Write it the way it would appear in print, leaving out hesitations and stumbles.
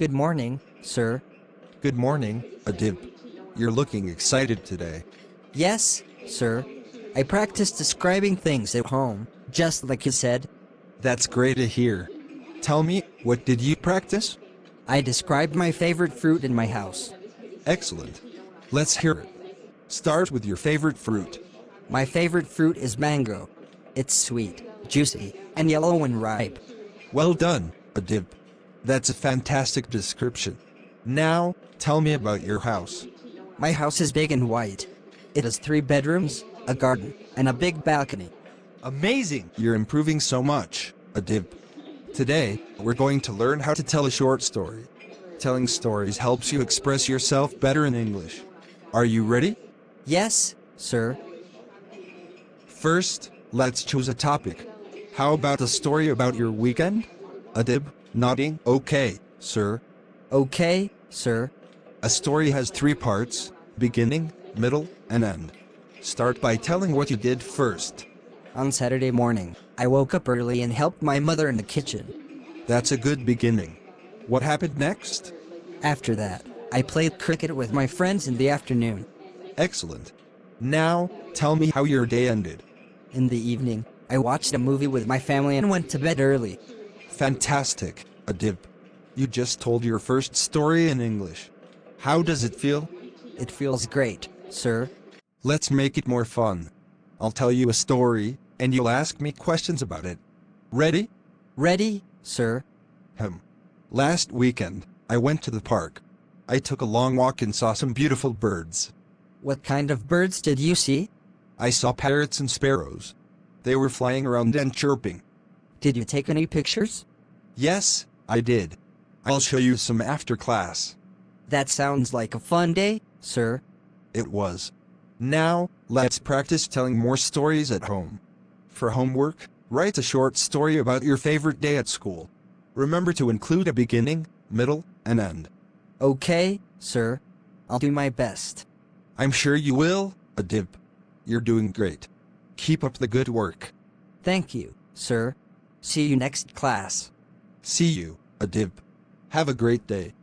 Good morning, sir. Good morning, Adib. You're looking excited today. Yes, sir. I practiced describing things at home, just like you said. That's great to hear. Tell me, what did you practice? I described my favorite fruit in my house. Excellent. Let's hear it. Start with your favorite fruit. My favorite fruit is mango. It's sweet, juicy, and yellow when ripe. Well done, Adib. That's a fantastic description. Now, tell me about your house. My house is big and white. It has 3 bedrooms, a garden, and a big balcony. Amazing! You're improving so much, Adib. Today, we're going to learn how to tell a short story. Telling stories helps you express yourself better in English. Are you ready? Yes, sir. First, let's choose a topic. How about a story about your weekend? Adib, nodding. Okay, sir. Okay, sir. A story has 3 parts: beginning, middle, and end. Start by telling what you did first. On Saturday morning, I woke up early and helped my mother in the kitchen. That's a good beginning. What happened next? After that, I played cricket with my friends in the afternoon. Excellent. Now, tell me how your day ended. In the evening, I watched a movie with my family and went to bed early. Fantastic, Adib. You just told your first story in English. How does it feel? It feels great, sir. Let's make it more fun. I'll tell you a story, and you'll ask me questions about it. Ready? Ready, sir? Last weekend, I went to the park. I took a long walk and saw some beautiful birds. What kind of birds did you see? I saw parrots and sparrows. They were flying around and chirping. Did you take any pictures? Yes, I did. I'll show you some after class. That sounds like a fun day, sir. It was. Now, let's practice telling more stories at home. For homework, write a short story about your favorite day at school. Remember to include a beginning, middle, and end. Okay, sir. I'll do my best. I'm sure you will, Adib. You're doing great. Keep up the good work. Thank you, sir. See you next class. See you, Adib. Have a great day.